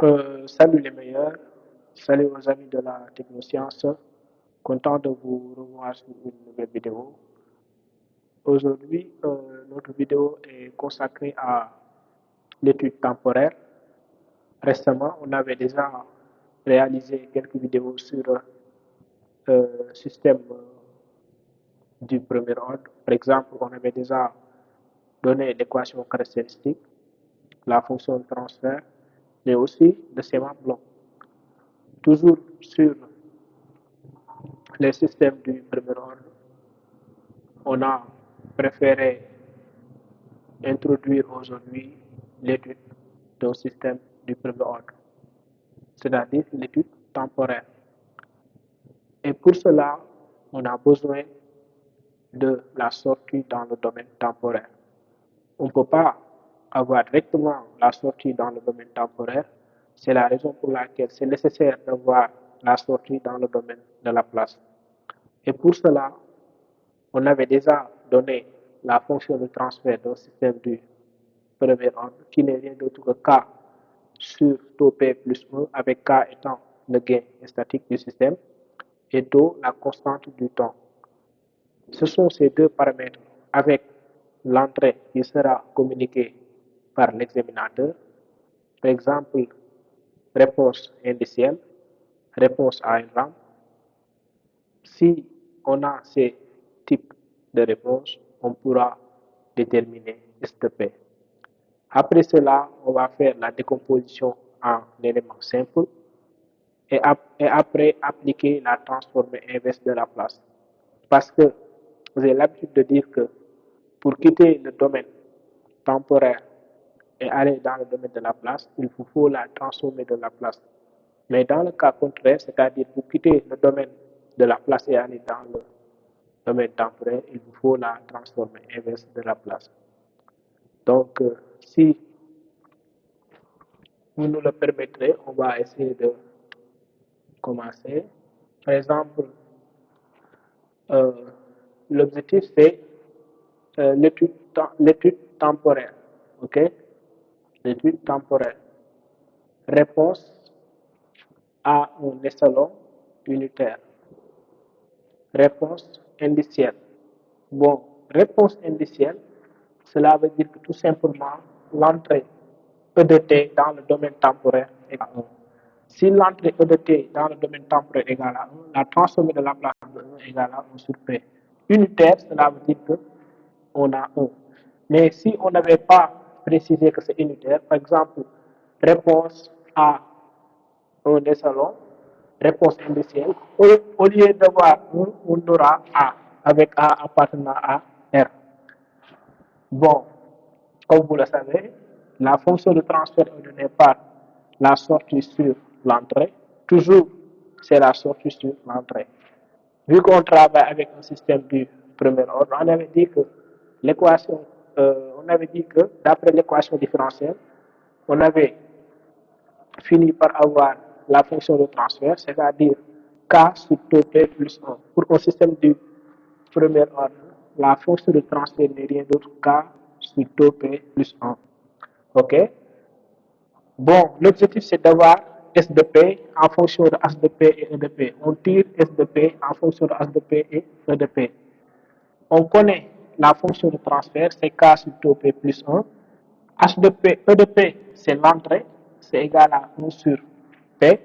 Salut les meilleurs, salut aux amis de la technoscience, content de vous revoir sur une nouvelle vidéo. Aujourd'hui, notre vidéo est consacrée à l'étude temporaire. Récemment, on avait déjà réalisé quelques vidéos sur le système du premier ordre. Par exemple, on avait déjà donné l'équation caractéristique, la fonction de transfert, mais aussi le schéma bloc. Toujours sur les systèmes du premier ordre, on a préféré introduire aujourd'hui l'étude d'un système du premier ordre, c'est-à-dire l'étude temporaire. Et pour cela, on a besoin de la sortie dans le domaine temporaire. On ne peut pas avoir directement la sortie dans le domaine temporaire. C'est la raison pour laquelle c'est nécessaire d'avoir la sortie dans le domaine de la place. Et pour cela, on avait déjà donné la fonction de transfert d'un système du premier ordre qui n'est rien d'autre que K sur taux P plus 1 avec K étant le gain statique du système et taux la constante du temps. Ce sont ces deux paramètres avec l'entrée qui sera communiquée par l'examinateur. Par exemple, réponse indicielle, réponse à une rampe. Si on a ces types de réponses, on pourra déterminer STP. Après cela, on va faire la décomposition en éléments simples et après appliquer la transformée inverse de la place. Parce que j'ai l'habitude de dire que pour quitter le domaine temporaire et aller dans le domaine de la place, il vous faut la transformer de la place. Mais dans le cas contraire, c'est-à-dire pour quitter le domaine de la place et aller dans le domaine temporaire, il vous faut la transformée inverse de la place. Donc, si vous nous le permettrez, on va essayer de commencer. Par exemple, euh, l'objectif c'est l'étude temporaire. OK? L'étude temporaire. Réponse à un échelon unitaire. Réponse indicielle. Bon, réponse indicielle, cela veut dire que tout simplement l'entrée E de t dans le domaine temporaire est à 1. Si l'entrée E de t dans le domaine temporaire est égale à 1, la transformée de la place de 1 est égale à 1 sur P. Unitaire, cela veut dire qu'on a 1. Mais si on n'avait pas précisé que c'est unitaire, par exemple, réponse à un échelon, réponse indicielle, au lieu d'avoir 1, on aura A, avec A appartenant à R. Bon, comme vous le savez, la fonction de transfert est donnée par la sortie sur l'entrée. Toujours, c'est la sortie sur l'entrée. Vu qu'on travaille avec un système du premier ordre, on avait dit que l'équation, d'après l'équation différentielle, on avait fini par avoir la fonction de transfert, c'est-à-dire K sur taux P plus 1. Pour un système du premier ordre, la fonction de transfert n'est rien d'autre K sur taux P plus 1. OK? Bon, l'objectif c'est d'avoir S de P en fonction de H de P et E de P. On tire S de P en fonction de H de P et E de P. On connaît la fonction de transfert, c'est K sur taux P plus 1. H de P, E de P, c'est l'entrée, c'est égal à 1 sur P.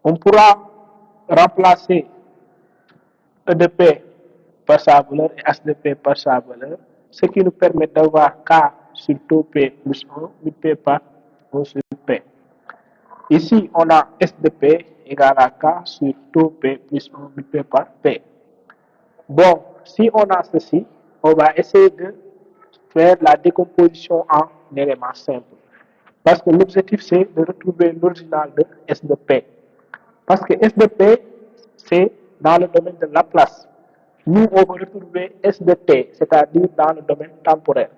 On pourra remplacer E de P par sa valeur et H de P par sa valeur, ce qui nous permet d'avoir K sur taux P plus 1 multiplié par 1 sur P. Ici, on a S de P égale à K sur taux P plus 1 multiplié par P. Bon, si on a ceci, on va essayer de faire la décomposition en éléments simples. Parce que l'objectif, c'est de retrouver l'original de S de P. Parce que S de P, c'est dans le domaine de Laplace. Nous, on va retrouver S de T, c'est-à-dire dans le domaine temporaire.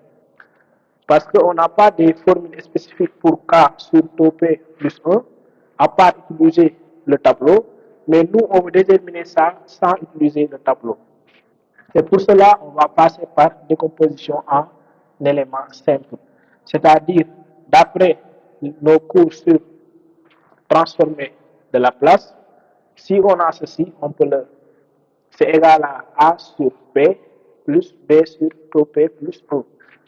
Parce qu'on n'a pas de formule spécifique pour K sur taux P plus 1, à part utiliser le tableau. Mais nous, on va déterminer ça sans utiliser le tableau. Et pour cela, on va passer par décomposition en éléments simples. C'est-à-dire, d'après nos cours sur transformé de la place. Si on a ceci, on peut le... C'est égal à A sur B plus B sur taux P plus 1.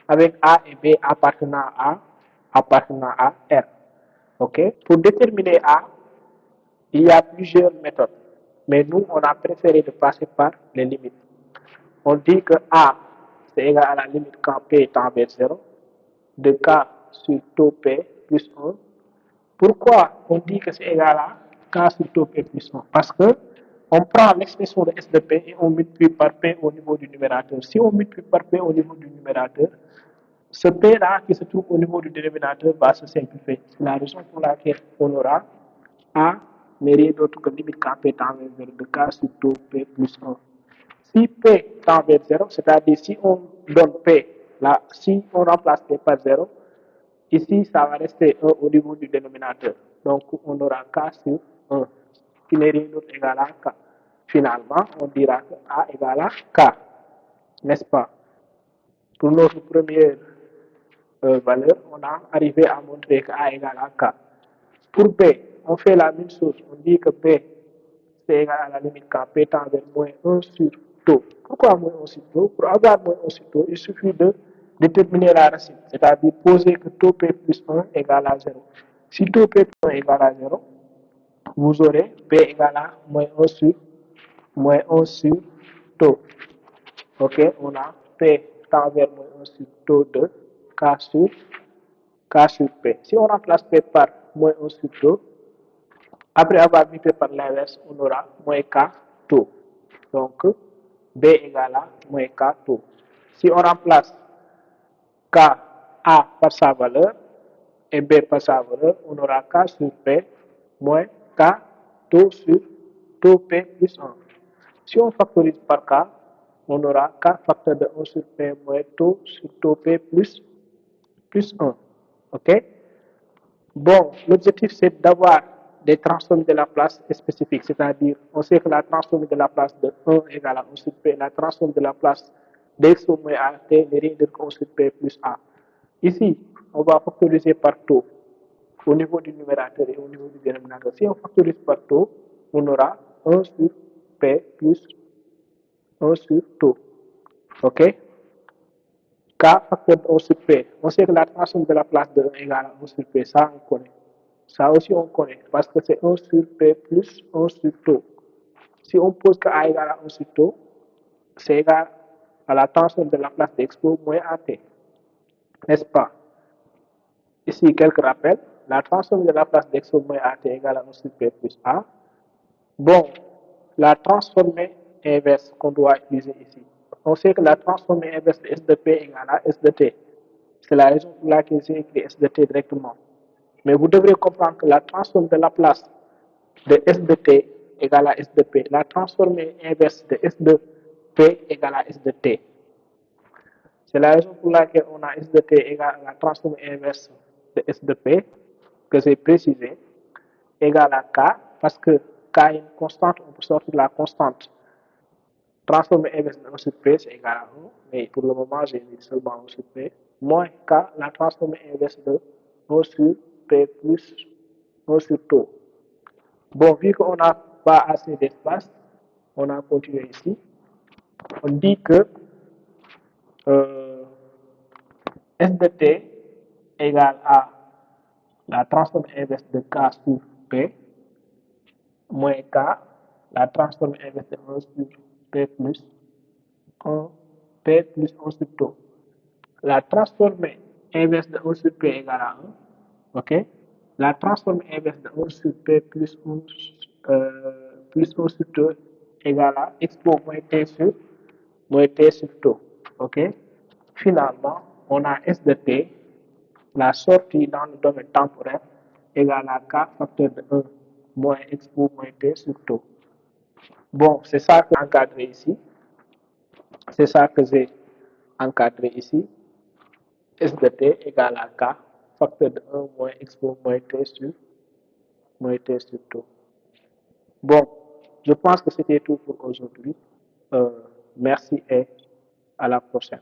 Avec A et B appartenant à R. OK? Pour déterminer A, il y a plusieurs méthodes. Mais nous, on a préféré de passer par les limites. On dit que A, c'est égal à la limite quand P tend vers 0 de K sur taux P plus 1. Pourquoi on dit que c'est égal à K sur taux P plus 1? Parce que on prend l'expression de S de P et on multiplie par P au niveau du numérateur. Si on multiplie par P au niveau du numérateur, ce P-là qui se trouve au niveau du dénominateur va se simplifier. C'est la raison pour laquelle on aura A n'est rien d'autre que limite quand P tend vers 0 de K sur taux P plus 1. Si P tend vers 0, c'est-à-dire si on donne P, là, si on remplace P par 0, ici, ça va rester 1 au niveau du dénominateur. Donc, on aura K sur 1, qui n'est rien d'autre égal à K. Finalement, on dira que A égale à K, n'est-ce pas? Pour notre première valeur, on a arrivé à montrer que A égale à K. Pour B, on fait la même chose. On dit que B, c'est égal à la limite quand P tend vers moins 1 sur taux. Pourquoi moins 1 sur taux? Pour avoir moins 1 sur taux, il suffit de déterminer la racine, c'est-à-dire poser que taux P plus 1 égale à 0. Si taux P plus 1 égale à 0, vous aurez P égale à moins 1 sur taux. Ok, on a P tend vers moins 1 sur taux de K sur P. Si on remplace P par moins 1 sur taux, après avoir multiplié par l'inverse, on aura moins K taux. Donc, B égale à moins K taux. Si on remplace K, A par sa valeur et B par sa valeur, on aura K sur P moins K taux sur taux P plus 1. Si on factorise par K, on aura K facteur de 1 sur P moins taux sur taux P plus 1. OK? Bon, l'objectif c'est d'avoir des transformes de Laplace spécifiques, c'est-à-dire on sait que la transforme de Laplace de 1 égale à 1 sur P, la transforme de Laplace dx au moins A t n'est rien d'autre que 1 sur P plus A. Ici, on va factoriser par taux au niveau du numérateur et au niveau du dénominateur. Si on factorise par taux, on aura 1 sur P plus 1 sur taux. OK? K facteur de 1 sur P. On sait que la transforme de Laplace de 1 égale à 1 sur P, ça on connaît. Ça aussi on connaît parce que c'est 1 sur P plus 1 sur taux. Si on pose que A égale à 1 sur taux, c'est égal à la transforme de Laplace d'expo moins AT. N'est-ce pas? Ici, quelques rappels. La transforme de Laplace d'expo moins AT égale à 1 sur P plus A. Bon, la transformée inverse qu'on doit utiliser ici. On sait que la transformée inverse de S de P égale à S de T. C'est la raison pour laquelle j'ai écrit S de T directement. Mais vous devrez comprendre que la transforme de Laplace de S de T égale à S de P. La transformée inverse de S de P égale à S de T. C'est la raison pour laquelle on a S de T égale à la transformée inverse de S de P, que j'ai précisé, égale à K, parce que K est une constante, on peut sortir la constante. Transformée inverse de 1 sur P, c'est égal à 1, mais pour le moment, j'ai mis seulement 1 sur P, moins K, la transformée inverse de 1 sur P plus 1 sur taux. Bon, vu qu'on n'a pas assez d'espace, on a continué ici. On dit que S de T égale à la transforme inverse de K sur P moins K, la transforme inverse de 1 sur P plus 1, P plus 1 sur taux. La transforme inverse de 1 sur P égale à 1. OK? La transforme inverse de 1 sur P plus 1, plus 1 sur taux égale à expo moins T sur taux. OK? Finalement, on a S de T, la sortie dans le domaine temporel, égale à K facteur de 1 moins expo moins T sur taux. Bon, c'est ça que j'ai encadré ici. C'est ça que j'ai encadré ici. S de T égale à K facteur de 1 moins expo moins T sur taux. Bon, je pense que c'était tout pour aujourd'hui. Merci et à la prochaine.